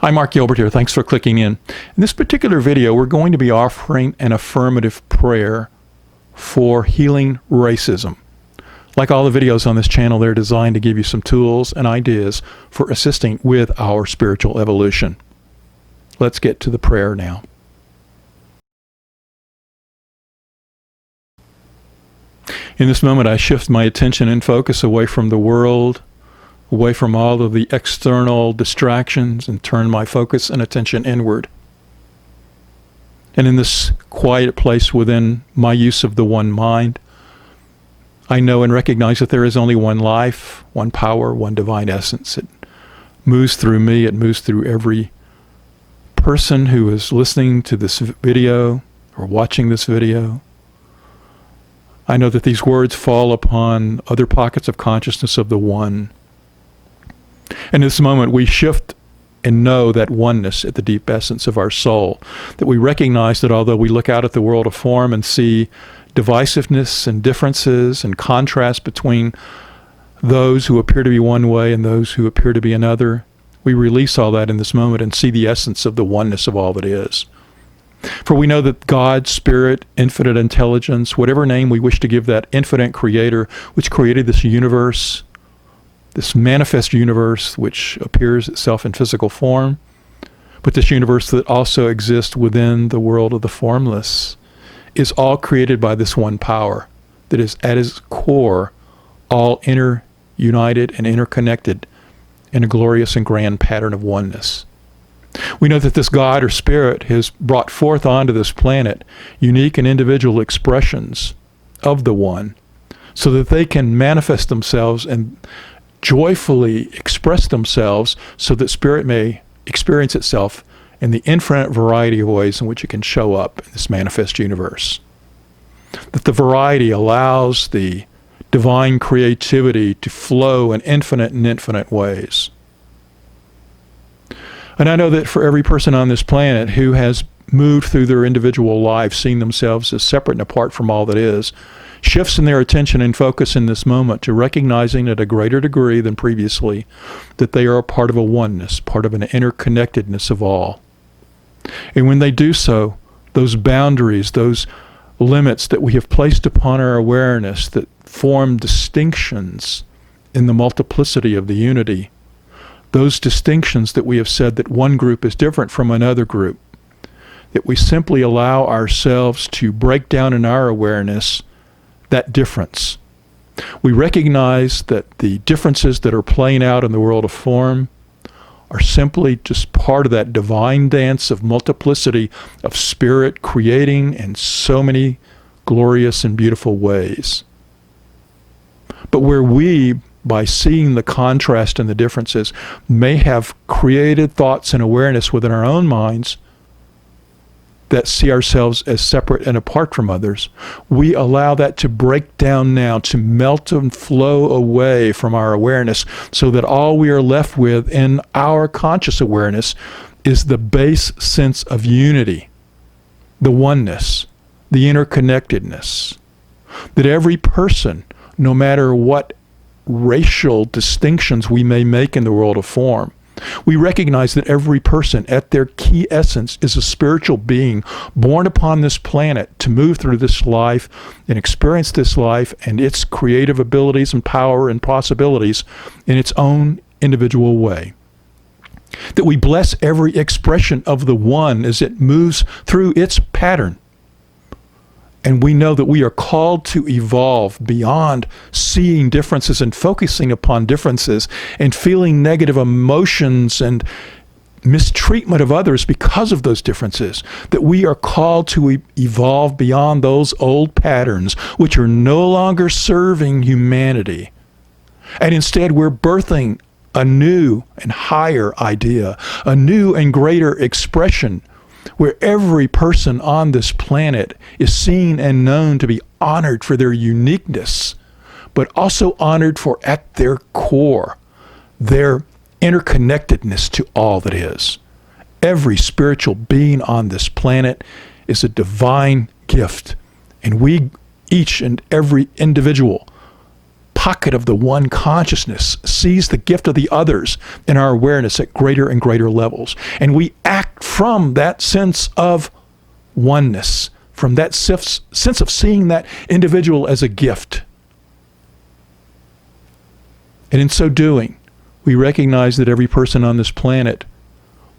Hi, Mark Gilbert here. Thanks for clicking in. In this particular video, we're going to be offering an affirmative prayer for healing racism. Like all the videos on this channel, they're designed to give you some tools and ideas for assisting with our spiritual evolution. Let's get to the prayer now. In this moment, I shift my attention and focus away from the world, away from all of the external distractions, and turn my focus and attention inward. And in this quiet place within my use of the one mind, I know and recognize that there is only one life, one power, one divine essence. It moves through me, it moves through every person who is listening to this video or watching this video. I know that these words fall upon other pockets of consciousness of the one. In this moment, we shift and know that oneness at the deep essence of our soul, that we recognize that although we look out at the world of form and see divisiveness and differences and contrast between those who appear to be one way and those who appear to be another, we release all that in this moment and see the essence of the oneness of all that is. For we know that God, Spirit, infinite intelligence, whatever name we wish to give that infinite creator which created this universe, this manifest universe which appears itself in physical form, but this universe that also exists within the world of the formless, is all created by this one power that is at its core all interunited and interconnected in a glorious and grand pattern of oneness. We know that this God or Spirit has brought forth onto this planet unique and individual expressions of the one so that they can manifest themselves and joyfully express themselves so that Spirit may experience itself in the infinite variety of ways in which it can show up in this manifest universe. That the variety allows the divine creativity to flow in infinite ways. And I know that for every person on this planet who has moved through their individual life, seeing themselves as separate and apart from all that is, shifts in their attention and focus in this moment to recognizing at a greater degree than previously that they are a part of a oneness, part of an interconnectedness of all. And when they do so, those boundaries, those limits that we have placed upon our awareness that form distinctions in the multiplicity of the unity, those distinctions that we have said that one group is different from another group, that we simply allow ourselves to break down in our awareness that difference. We recognize that the differences that are playing out in the world of form are simply just part of that divine dance of multiplicity of Spirit creating in so many glorious and beautiful ways. But where we, by seeing the contrast and the differences, may have created thoughts and awareness within our own minds that see ourselves as separate and apart from others, we allow that to break down now, to melt and flow away from our awareness, so that all we are left with in our conscious awareness is the base sense of unity, the oneness, the interconnectedness. That every person, no matter what racial distinctions we may make in the world of form, we recognize that every person at their key essence is a spiritual being born upon this planet to move through this life and experience this life and its creative abilities and power and possibilities in its own individual way. That we bless every expression of the one as it moves through its pattern. And we know that we are called to evolve beyond seeing differences and focusing upon differences and feeling negative emotions and mistreatment of others because of those differences. That we are called to evolve beyond those old patterns which are no longer serving humanity. And instead we're birthing a new and higher idea, a new and greater expression, where every person on this planet is seen and known to be honored for their uniqueness, but also honored for, at their core, their interconnectedness to all that is. Every spiritual being on this planet is a divine gift, and we, each and every individual, pocket of the one consciousness sees the gift of the others in our awareness at greater and greater levels. And we act from that sense of oneness, from that sense of seeing that individual as a gift. And in so doing, we recognize that every person on this planet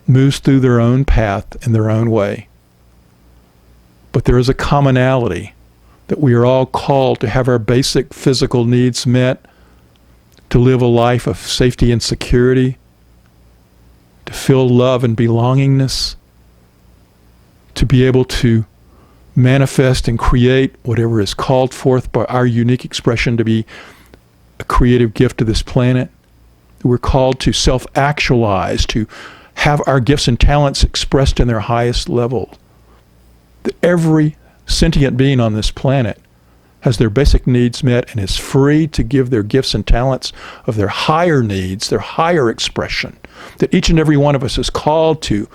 moves through their own path in their own way. But there is a commonality that we are all called to have our basic physical needs met, to live a life of safety and security, to feel love and belongingness, to be able to manifest and create whatever is called forth by our unique expression to be a creative gift to this planet. We're called to self-actualize, to have our gifts and talents expressed in their highest level. That every sentient being on this planet has their basic needs met and is free to give their gifts and talents of their higher needs, their higher expression. That each and every one of us is called to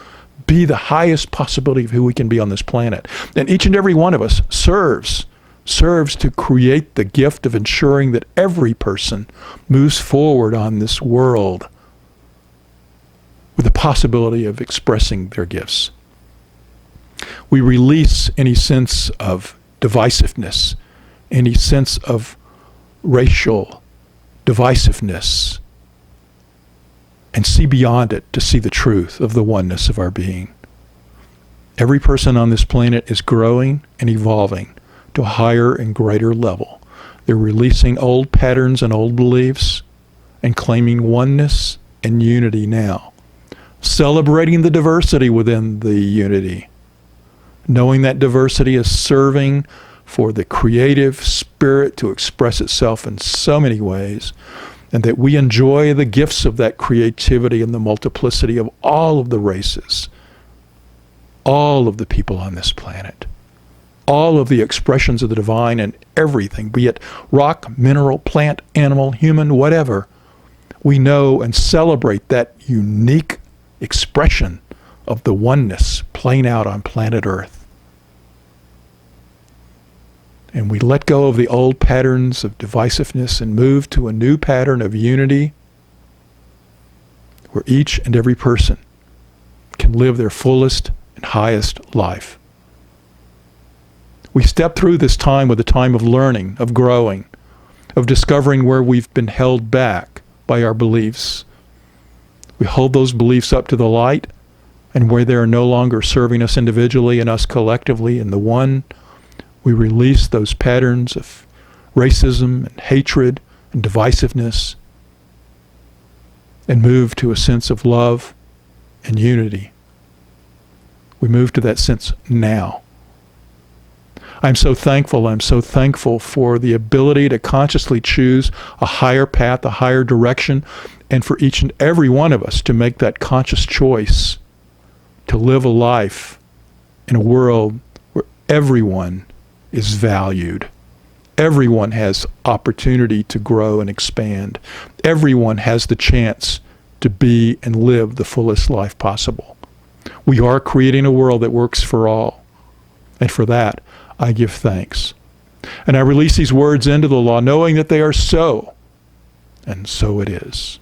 be the highest possibility of who we can be on this planet. And each and every one of us serves to create the gift of ensuring that every person moves forward on this world with the possibility of expressing their gifts. We release any sense of divisiveness, any sense of racial divisiveness, and see beyond it to see the truth of the oneness of our being. Every person on this planet is growing and evolving to a higher and greater level. They're releasing old patterns and old beliefs and claiming oneness and unity now. Celebrating the diversity within the unity. Knowing that diversity is serving for the creative spirit to express itself in so many ways, and that we enjoy the gifts of that creativity and the multiplicity of all of the races, all of the people on this planet, all of the expressions of the divine and everything, be it rock, mineral, plant, animal, human, whatever. We know and celebrate that unique expression of the oneness playing out on planet Earth. And we let go of the old patterns of divisiveness and move to a new pattern of unity where each and every person can live their fullest and highest life. We step through this time with a time of learning, of growing, of discovering where we've been held back by our beliefs. We hold those beliefs up to the light, and where they are no longer serving us individually and us collectively in the one, we release those patterns of racism and hatred and divisiveness and move to a sense of love and unity. We move to that sense now. I'm so thankful for the ability to consciously choose a higher path, a higher direction, and for each and every one of us to make that conscious choice to live a life in a world where everyone is valued. Everyone has opportunity to grow and expand. Everyone has the chance to be and live the fullest life possible. We are creating a world that works for all. And for that, I give thanks. And I release these words into the law, knowing that they are so, and so it is.